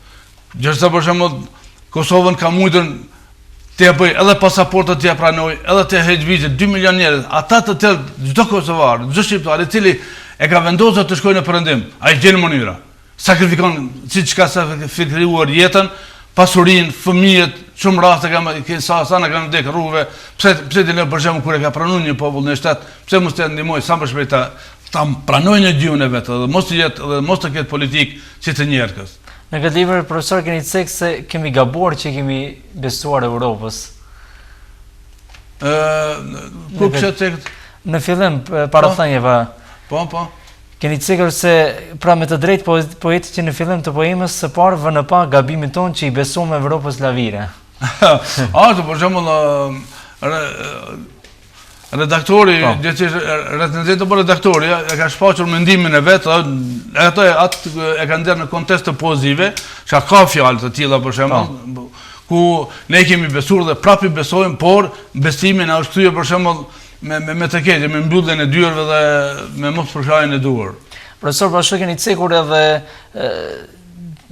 B: gjithashtu për shembull Kosovën ka mujtur të bëj edhe pasaportët të pranoj, edhe të heq vizë 2 milion njerëz, ata të tjerë çdo kosovar, çdo shqiptar i cili e ka vendosur të shkojë në perëndim, ai gjen mënyra. Sakrifikon siç ka sakrifikuar jetën, pasurinë, fëmijët, shumë raste sa na kanë vdekur rrugëve, pse ti në për shembull kur e ka pranuar një popull në shtet, pse mos të ndihmoj sa më shpejt ta pranojnë në gjuhën e vet dhe mos të ketë politik si të njerëzës.
A: Në këtë libër profesor keni thënë se kemi gabuar që kemi besuar Evropës.
B: Ku kisha thënë?
A: Në fillim para thënieve.
B: Po.
A: Keni thënë se pra me të drejtë poeti që në fillim të poemës së parë vënë pa gabimin ton që i besuam Evropës lavire.
B: Për shembull redaktori, recenzenti apo redaktori e ka shfaqur mendimin e vet, ato e kanë dhënë në kontekst të pozitive, ka fjalë të tilla për shembull, ku ne kemi besuar dhe prapë besojmë, por besimi na është kthyer për shembull me të keqe, me mbylljen e dyerve dhe me mos përshajën e duhur.
A: Profesor, bashkë keni cekur edhe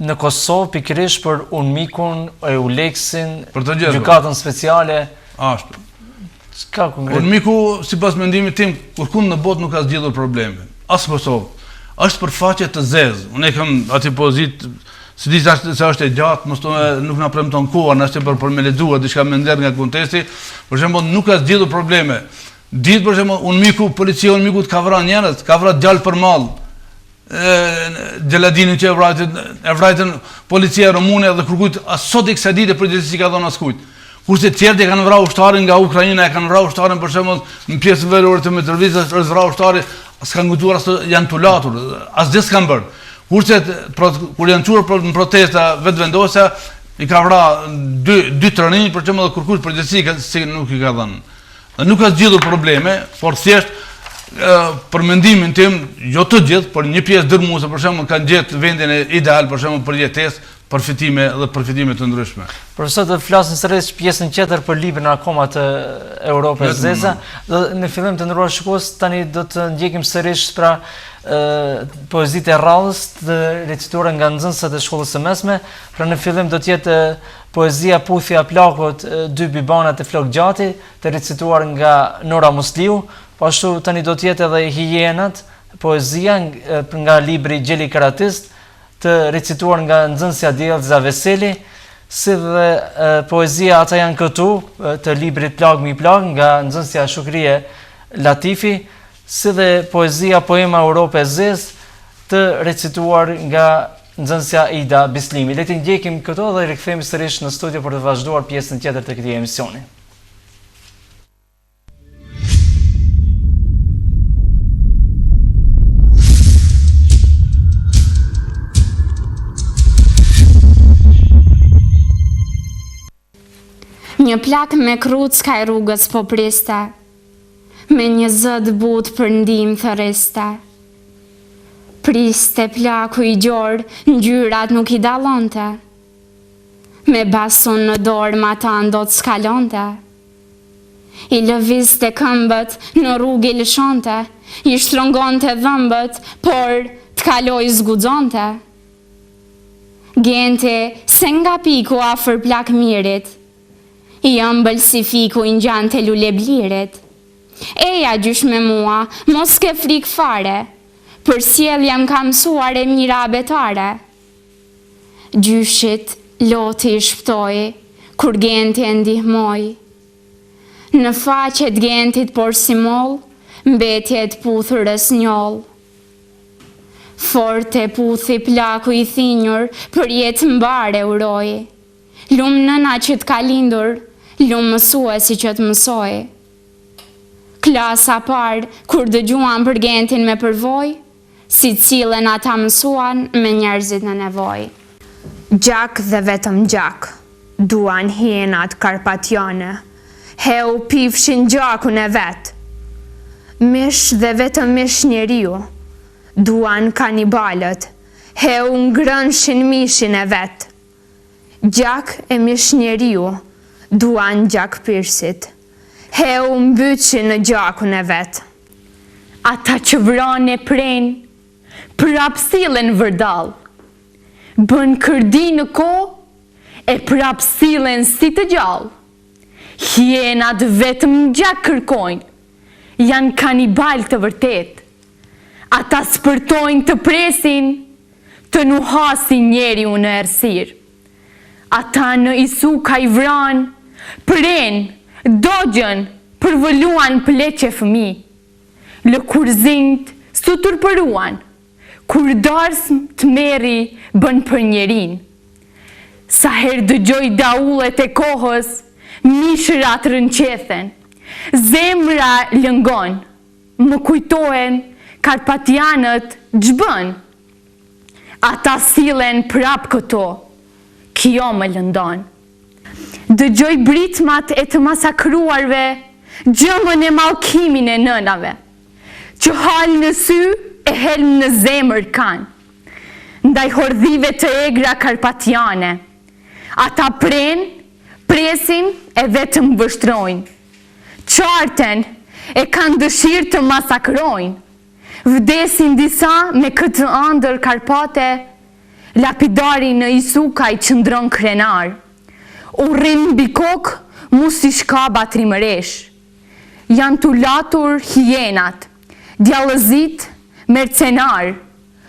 A: në Kosovë pikërisht për Unmikun, Euleksin, gjykatën speciale.
B: Ashtu.
A: Unmiku,
B: sipas mendimit tim, kurkund në botë nuk ka zgjidhur problemin. As Kosovë. Është për faqe të zezë. Unë kam aty pozit, si di se është e gjatë, nuk na premton koha, na është për me lexuar diçka më ndër nga konteksti. Për shembull, nuk ka zgjidhur probleme. Ditë për shembull, Unmiku, policia Unmikut ka vrarë njerëz, ka vrarë djalë për mall. Gjeladinin që e vrajtën policia rumune dhe kërkujt as sot i kësaj dite për gjithësi ka dhënë askujt. Kurse tjerët e kanë vrarë ushtarin nga Ukraina, e kanë vrarë ushtarin për shembull në pjesën veriore të Mitrovicës, është vrarë ushtari, s'kan gëtuar as janë tulatur, asgjë s'kan bërë. Kurse kur janë çuar në protesta vetvendosja, i ka vrarë dy trënij për shembull kërkues përgjegjësi si nuk i ka dhënë. Dhe nuk ka zgjidhur probleme, por thjesht për mendimin tim, jo të gjithë, por një pjesë dërmuese për shembull kanë gjetë vendin ideal për shembull për jetesë, përfitime të ndryshme.
A: Profesor, do të flasim sërish pjesën tjetër për librin akoma të Europës zeza. Në fillim të nderuar shikues, tani do të ndjekim sërish pra poezitë e rradhës të recituara nga nxënësat e shkollës së mesme. Pra në fillim do të jetë poezia Puthja plakut, dy bibanat e flok gjati, të recituar nga Nora Musliu. Po ashtu tani do të jetë edhe Hijenat, poezia nga libri Gjeli Karatist, të recituar nga nxënësja Riza Veseli, si dhe poezia Ata janë këtu, të librit Plag mi plag, nga nxënësja Shukrie Latifi, si dhe poezia Poema Europë e Zezë, të recituar nga nxënësja Ida Bislimi. Le të ndjekim këto dhe rikthehemi sërish në studio për të vazhduar pjesën tjetër të këtij emisioni.
C: Një plak me kruc kaj rrugës po priste, me një zët but për ndim thëriste. Priste plaku i gjorë, ngjyrat nuk i dalonte, me basun në dorë ma ta ndot skalonte. I lëvizte këmbët, në rrugë i lëshonte, i shtrëngonte dhëmbët, por të kaloj zgudzonte. Gente se nga piku afër plak mirit, i ëmbël si fiku i ngjan të lule blirit. Eja gjysh me mua, mos ke frik fare, për sjell jam ka mësuar e mira abetare. Gjyshit loti i shptoi, kur genti e ndihmoi. Në faqet gentit por si moll, mbetjet puthurës njoll. Forte puthi plaku i thinjur, për jetë mbare uroi. Lumë nëna që t'ka lindur, lumë mësuesi që të mësoj. Klasa parë, kur dëgjuan për gentin me përvoj, si cilën ata mësuan me njerëzit në nevoj.
D: Gjak dhe vetëm gjak, duan hienat karpatjane, heu pifshin gjakun e vetë. Mish dhe vetëm mish njeriu, duan kanibalët, heu ngrënshin mishin e vetë. Gjak e mish njeriu, duan gjak pirsit, heu mbyqin në gjakun e vetë.
E: Ata që vranë e prenë, prap sillen vërdall. Bën kërdi në ko, e prap sillen si të gjallë. Hienat vetëm gjak kërkojnë, janë kanibal të vërtet. Ata spërtojnë të presin, të nuhasin njeriu në errësirë. Ata në isu ka i vranë, pren, dogjën, përvëluan pleqe fëmi. Lë kurzinjt su turpëruan, kur darsm të meri bën për njerin. Sa her dëgjoj daullet e kohës, mishërat rënqethen, zemra lëngon, më kujtohen karpatianët gjbën. Ata sillen prap këto, kjo më lëndon. Dëgjoj britmat e të masakruarve, gjëmën e mallkimin e nënave, që halë në sy e helm në zemër kanë. Ndaj hordhive të egra karpatiane, ata presin e vetëm vështrojnë. Qarten e kanë dëshirë të masakrojnë. Vdesin disa me këtë ëndër Karpate, lapidari në Isukaj qëndron krenar. Urrin mbi kokë, mu si shkaba trimëresh. Janë të latur hienat, djallëzit, mercenar.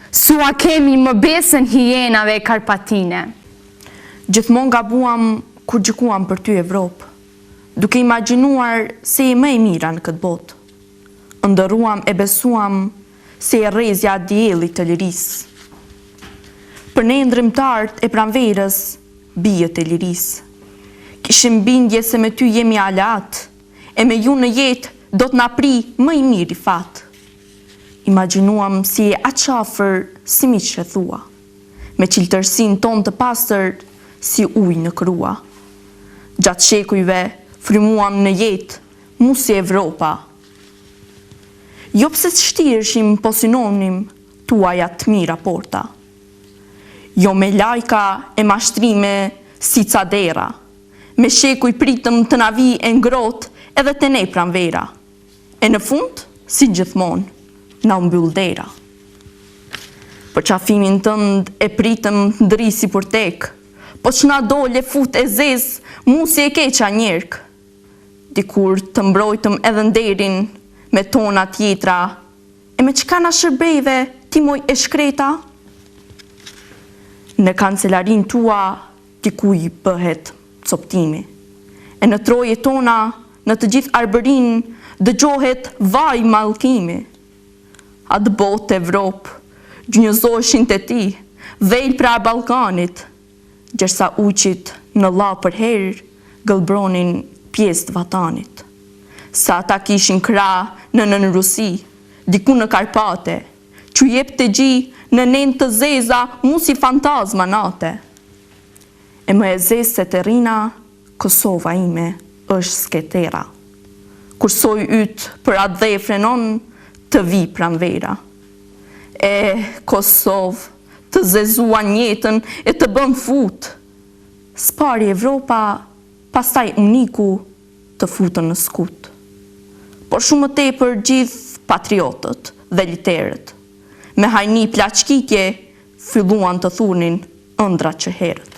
E: Sua kemi më besën hienave karpatine.
F: Gjithmonë gabuam kur gjykuam për ty Evropë, duke imagjinuar se e më e mira në këtë botë. Ndëruam e besuam se e rrezja diellit të lirisë. Për ne ndrimtarët e pranverës, bijët e lirisë. Kishim bindje se me ty jemi alat, e me ju në jetë do të na pri më i miri fat. Imagjinuam si e aqafër si mi që thua, me qiltërsin ton të pastër si ujë në krua. Gjatë shekujve frymuam në jetë, mu si Evropa. Jo pse të shtirëshim po synonim tuaja të mira porta. Jo me lajka e mashtrime si cadera, me shekuj pritëm të navi e ngrot edhe të ne pranvera. E në fund, si gjithmonë, na mbyll dera. Për qafimin tënd e pritëm ndrisi për tek, po që na dole fut e zez, mu si e keqa njerk. Dikur të mbrojtëm edhe nderin me tona tjetra, e me qka na shërbejve ti moj e shkreta? Në kancelarin tua dikuj bëhet coptimi, e në troje tona në të gjithë arbërin dëgjohet vaj mallkimi. Atë botë Evropë, gjunjëzoshin të ti, dhejl pra Balkanit, gjersa uqit në la për herë, gëlbronin pjesë të vatanit. Sa ata kishin kra në Rusi, diku në Karpate, që jep të gji në nen të zeza, mu si fantazma nate. E më e zezë se të rina, Kosova ime është sketera. Kur soj ytë për atë dhe e frenon, të vi pranvera. E Kosovë, të zezuan jetën e të bën fut. Spari Evropa, pastaj uniku të futën në skut. Por shumë të tepër gjithë patriotët dhe literët, me hajni plaçkitje, filluan të thunin ëndra që herët.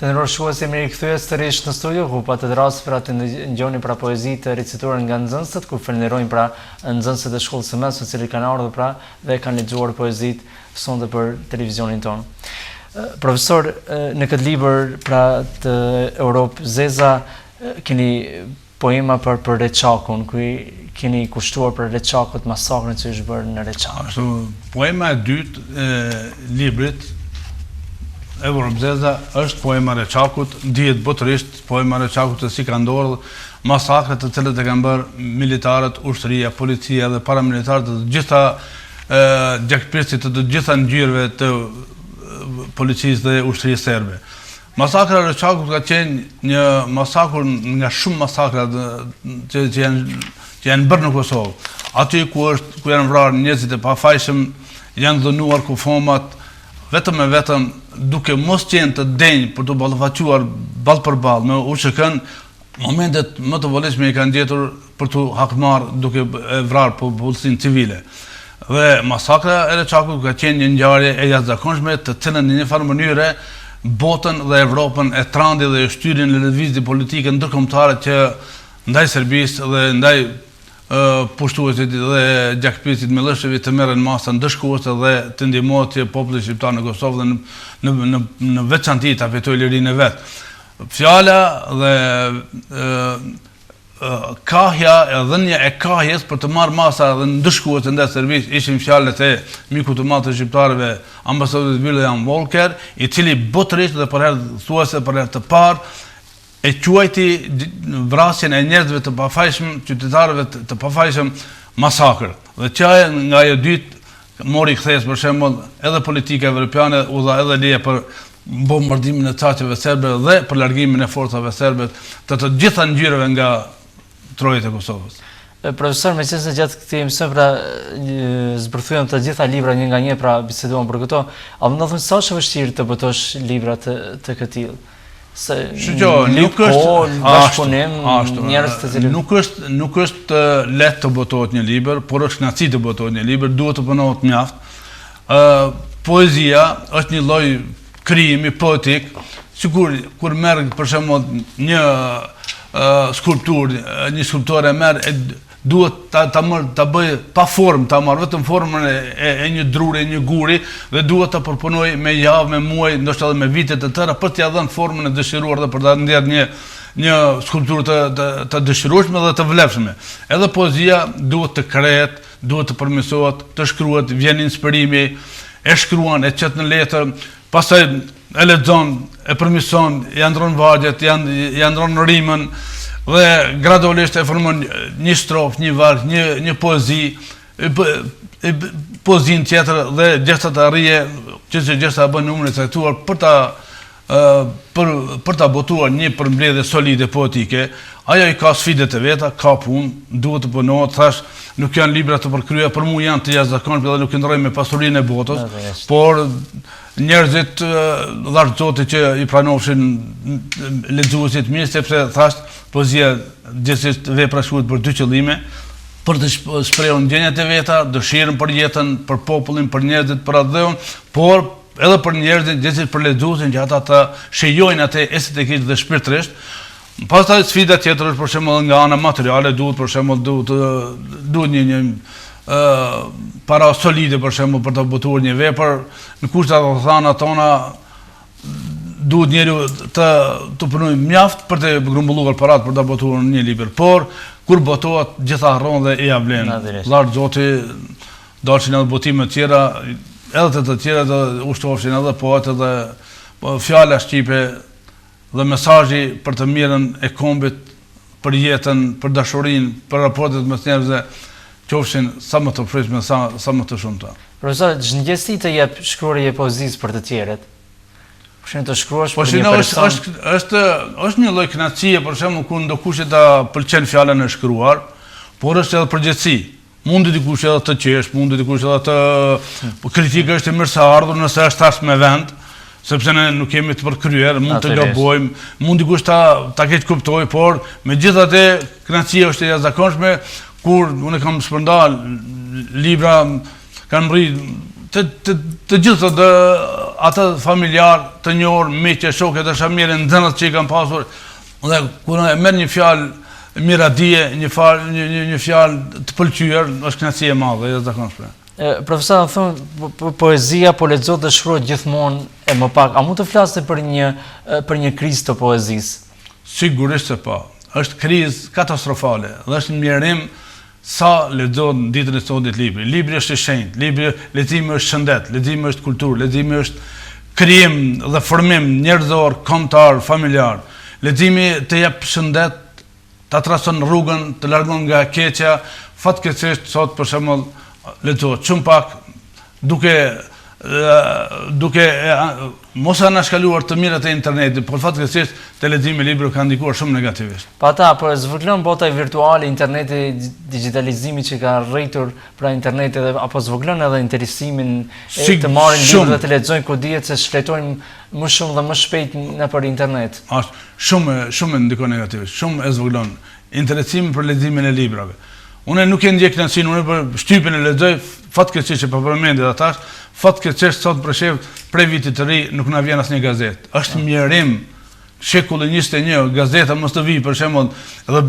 A: Të nëror shkues, jemi rikëthyes të rish në studio, ku pa të drasë pra të ngjoni pra poezi të recituar nga nxënësët, ku falenderojmë pra nxënësët e shkollës së mesme, cili kanë ardhur pra dhe kanë lexuar poezit sonte për televizionin tonë. Profesor, në këtë libër pra të Europë Zeza, keni poema për Reçakun, ku keni kushtuar për Reçakut, masakrën që është bërë në Reçak.
B: Poema e dytë e librit Europë Zeza është poema Reçakut, ndihet botërisht poema Reçakut se si ka ndodhur masakret të cilët e kanë bërë militarët, ushtria, policia dhe paramilitarët të gjitha gjakpirësit të gjitha ngjyrave të policisë dhe ushtrisë serbe. Masakra e Reçakut ka qenë një masakur nga shumë masakra që janë bërë në Kosovë. Aty ku janë vrarë njerëzit e pafajshëm, janë dhënuar kufomat, vetëm e vetëm duke mos qenë të denjë për të ballafaqur ball për ball me USHK-n, momentet më të volitshme i kanë gjetur për të hakmarrë duke vrarë popullsinë civile. Dhe masakra e Reçakut ka qenë një ngjarje e jashtëzakonshme, të cilën në një farë mënyre botën dhe Evropën e trandi dhe e shtyrin në lëvizje politike ndërkombëtare që ndaj Serbisë dhe ndaj pushtuesit dhe gjakpirësit me lëshëve të merren masa ndëshkuese dhe të ndihmohet që populli shqiptar në Kosovë dhe në veçanti ta fitojë lirinë e vet. Fjala dhe kahja e dhënia e kahjes për të marrë masa dhe ndëshkuese ndaj Serbisë ishin fjalët e mikut të madh të shqiptarëve, ambasadori William Walker, i cili botërisht dhe për herë thuajse për herë të parë e quajti vrasjen e njerëzve të pafajshëm, qytetarëve të pafajshëm masakër. Dhe qaja nga ajo dytë mori kthesë për shembull edhe politika evropiane u dha edhe leje për bombardimin e çaqeve serbe dhe për largimin e forcave serbe të gjitha ngjyrave nga trojet e Kosovës.
A: Profesor, me qëse gjatë këti mësëm pra zbërthujem të gjitha libra një nga një pra biseduam për këto, a më ndodhën sa është vështirë të botosh libra të këtij?
B: Nuk është lehtë të botohet një libër, por është kënaqësi të botohet një libër, duhet të punohet mjaft. Poezia është një lloj krijimi poetik, sikur kur merr për shembull një skulptur, një skulptor e merr duhet ta bëj pa formë, ta marr vetëm formën e një drure, një guri dhe duhet ta përpunoj me javë, me muaj, ndoshta edhe me vite të tëra për t'ia dhënë formën e dëshiruar dhe për ta ndjerë një skulpturë të dëshirueshme dhe të vlefshme. Edhe poezia duhet të krehet, duhet të përmirësohet, të shkruhet, vjen inspirimi, e shkruan, e qet në letër, pastaj e lexon, e përmirëson, ja ndron vargjet, ja ndron rimën dhe gradualisht e formon një strofë, një varg, një poezi, poezin tjetër dhe gjithë të arrije që gjithë të bën numrin e caktuar për ta botuar një përmbledhje solide poetike. Ajo i ka sfidet e veta, ka punë, duhet të punohet, thash, nuk janë libra të përkryer, për mua janë të jashtëzakonshme dhe nuk ndrojnë me pasurinë e botës, por njerëzit dhash Zoti që i pranofshin lexuesit mirë, sepse thash, poezia gjithsesi vepra shkruhet për dy qëllime, për të shprehur ndjenjat e veta, dëshirën për jetën, për popullin, për njerëzit, për atë, por edhe për njerëzit, gjithsesi për lexuesin që ata të shijojnë atë estetikisht dhe shpirtërisht. Pastaj sfida tjetër është për shembull nga ana materiale, duhet një para solide për shembull për të botuar një vepër, në kushtet e thana tona duhet njeriu të punojë mjaft për të grumbulluar parat për të botuar një libër, por kur botohet gjitha harron dhe e vlen. Vllai Zoti dalshin edhe botime të tjera, edhe të tjera të ushtofshin edhe poetë dhe fjala shqipe dhe mesazhi për të mirën e kombit, për jetën, për dashurinë, për raportet mes njerëzve, qofshin sa më të pritshme, sa më të shumta.
A: Profesor, ç'ndjesi të jep shkruarje poezisë për të tjerët? Për të shkruash për një person.
B: Është një lloj kënaqësie, për shembull, kur ndokush ta pëlqen fjalën e shkruar, por është edhe përgjithësi. Mundi dikush edhe të qesh, mundi dikush edhe të kritikë është e mirë se ardhur nëse është tash me vend, sepse ne nuk kemi të përkryer, mund të gabojmë, mund dikush ta keq kuptoj, por megjithatë kënaqësia është e jashtëzakonshme kur unë kam shpërndar libra, kanë rri të gjithë ata familjar, të njohur, miqë, shokë të shamirë, nxënës që i kanë pasur, dhe kur e merr një fjalë miradije, një fjalë të pëlqyer, është kënaqësi e madhe, e jashtëzakonshme.
A: Profesor, thonë, poezia po lexohet dhe shkruhet gjithmonë e më pak. A mund të flasni për një krizë të poezisë?
B: Sigurisht se po. Është krizë katastrofale dhe është mjerim sa lexohet në ditën e sotit libri. Libri është i shenjtë, leximi është shëndet, leximi është kulturë, leximi është krijim dhe formim njerëzor, kombëtar, familjar. Leximi të jep shëndet, ta trason rrugën, të largon nga keqja. Fatkeqësisht sot për shembull lexohet shumë pak, duke mos anashkaluar të mirat e internetit, por fatkeqësisht te leximi i librave ka ndikuar shumë negativisht.
A: Pa ta, por zvogëlon bota virtuale, interneti, digitalizimi që ka rritur pra interneti dhe apo zvogëlon edhe interesimin të marrin libra dhe të lexojnë ku dihet se shfletojnë më shumë dhe më shpejt nëpër internet.
B: Shumë ndikon negativisht, shumë e zvogëlon interesimin për leximin e librave. Unë nuk e ndjek kënaqësinë, unë për shtypin e lexoj, fatkeqësisht që po përmendit atash, fatkeqësisht sot për shemb prej vitit të ri nuk na vjen asnjë gazetë. Është mjerim shekulli 21, gazeta mos të vi për shembull, edhe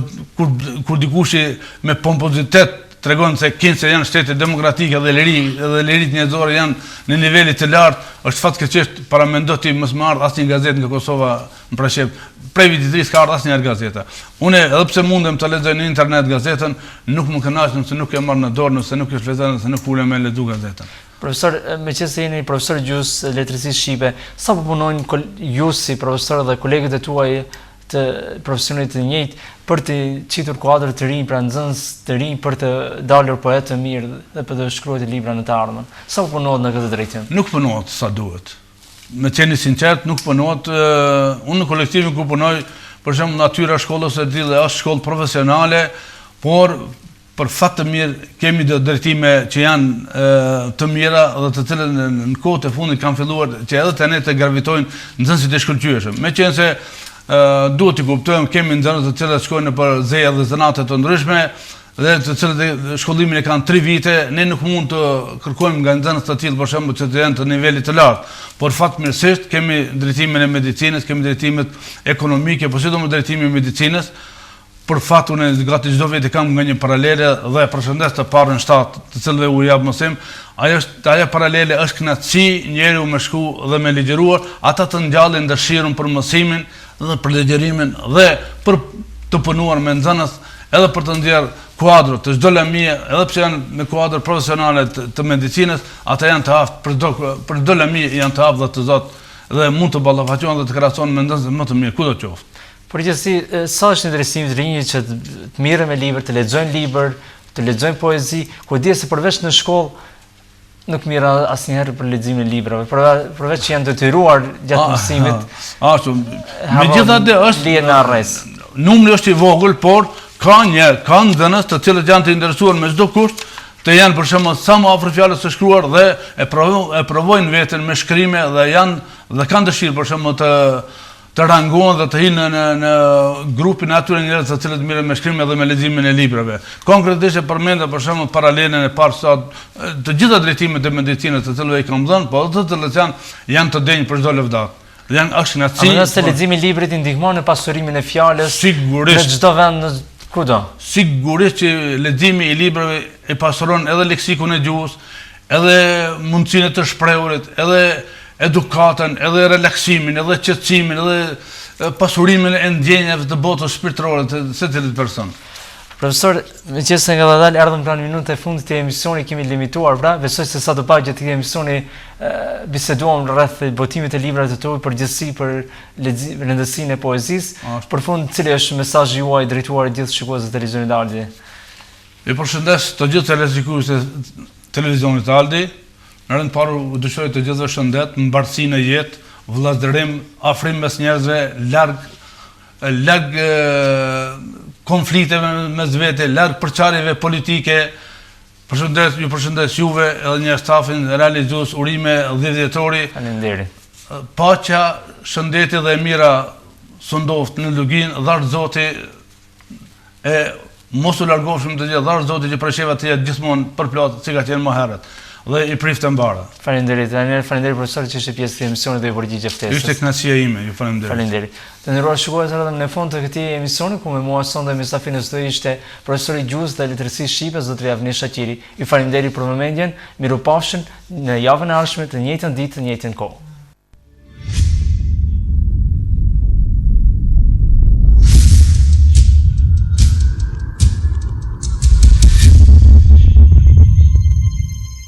B: kur dikush me pompozitet tregon se Kinse janë shtete demokratike dhe lirit njerëzore janë në nivele të lartë, është fatkeqësisht para mendo ti mos marr asnjë gazetë nga Kosova në Preshevë. Prej vitit të ri s'ka ardhur asnjë gazeta. Unë edhe pse mundem të lexoj në internet gazetën, nuk më kënaq nëse nuk e marr në dorë, nëse nuk e shfrytëzoj, nëse nuk ulem me lexu gazetën.
A: Profesor, meqense jeni profesor gjus letërisë shqipe, sa po punojnë ju si profesor dhe kolegët e tuaj të profesionit të njëjtë për të qitur kuadër të rinj, pra nxënës të rinj për të dalur poetë të mirë dhe për të shkruar libra në të ardhmen? Sa po punohet në këtë drejtim?
B: Nuk punohet sa duhet. Me qenë sinqert, nuk punohet. Unë në kolektivin ku punoj, për shembull natyra shkollës e tillë është shkollë profesionale, por për fat të mirë kemi drejtime që janë të mira dhe të cilën në kohët e fundit kanë filluar që edhe të ne të gravitojnë nxënësit e shkëlqyeshëm. Meqense duhet të kuptojmë, kemi nxënës të cilët shkojnë për zeja dhe zanate të ndryshme dhe të cilët shkollimin e kanë 3 vite, ne nuk mund të kërkojmë nga nxënës të tillë për shembull që të jenë të nivelit të lartë. Por fatmirësisht kemi drejtimin e medicinës, kemi drejtimet ekonomike, po sidomos drejtimin e medicinës. Për fat unë gati çdo vit kam nga një paralele dhe përshëndes të parën shtat, të cilëve u jap mësim. Ajo paralele është kënaqësi njeriu me shku dhe me ligjëruar, ata të ngjallin dëshirën për mësimin dhe për legjerimin dhe për të punuar me nxënës, edhe për të nxjerrë kuadro të çdo lamie, edhe pse janë me kuadro profesionale të medicinës, ata janë të aftë për çdo lamie janë të aftë dhe të zot dhe mund të ballafaqohen dhe të krahasohen me nxënës më të mirë kudo qoftë.
A: Përgjithësi, sa është interesi i rinjit që të mirën me libër, të lexojnë libër, të lexojnë poezi, ku di se përveç në shkollë nuk mira asnjëherë për leximin e librave, përveç që janë detyruar gjatë mësimit.
B: Ashtu, megjithatë është
A: lihen në arrest.
B: Numri është i vogël, por ka nxënës të cilët janë të interesuar me çdo kusht, të janë për shembull sa më afër fjalës së shkruar dhe e provojnë veten me shkrime dhe kanë dëshirë për shembull të rangohen dhe të hinë në grupin e atyre njerëz të cilët mirën me shkrimin dhe me leximin e librave. Konkretisht e përmenda për shembull paralelen e parë sot të gjitha drejtimet e medicinës të cilëve i kam dhënë, po të cilët janë të denjë për çdo lëvdat. Janë aksionaci.
A: A nëse leximi i librit i ndihmon në pasurimin e fjalës në çdo vend, kudo?
B: Sigurisht që leximi i librave e pasuron edhe leksikun e gjuhës, edhe mundësinë të shprehurit, edhe edukatën, edhe relaksimin, edhe qetësimin, edhe pasurimin e ndjenjave të botës shpirtërore të secilit person.
A: Profesor, meqenëse nga dalë erdhëm pra në minutën e fundit të emisionit, kemi limituar, pra besoj se sa të pak gjatë këtij emisioni biseduam rreth botimit të librave të tuaj, përgjithësi për rëndësinë e poezisë. Për fund, cili është mesazhi juaj drejtuar gjithë shikuesve të televizionit Aldi?
B: I përshëndes të gjithë televizionistë të televizionit Aldi. Në rënd parë u dëshiroj të gjithëve shëndet, mbarësi në jetë, vëllazërim, afrim mes njerëzve, larg konflikteve mes vete, larg përçarjeve politike. Ju përshëndes juve edhe një stafin realizues urime 10 dhjetori.
A: Faleminderit.
B: Paqja, shëndeti dhe e mira sundoft në lugin, dharë Zoti e mos u largofshim të gjithë, dharë Zoti që presheva të jetë gjithmonë përplot si ka qenë më herët. Dhe i priftë mbara.
A: Faleminderit. Faleminderit profesor që ishte pjesë të emisionit dhe i përgjigje ftesës.
B: Ishte kënaqësia ime, ju faleminderit.
A: Faleminderit. Të nderuar shikues, erdhëm në fund të këtij emisioni ku me mua sonte mesafinës do ishte profesori gjuhës dhe letërsisë shqipe Rtv Avni Shaqiri. Ju faleminderit për vëmendjen. Mirupafshim në javën e ardhshme të njëjtën ditë, të njëjtën kohë.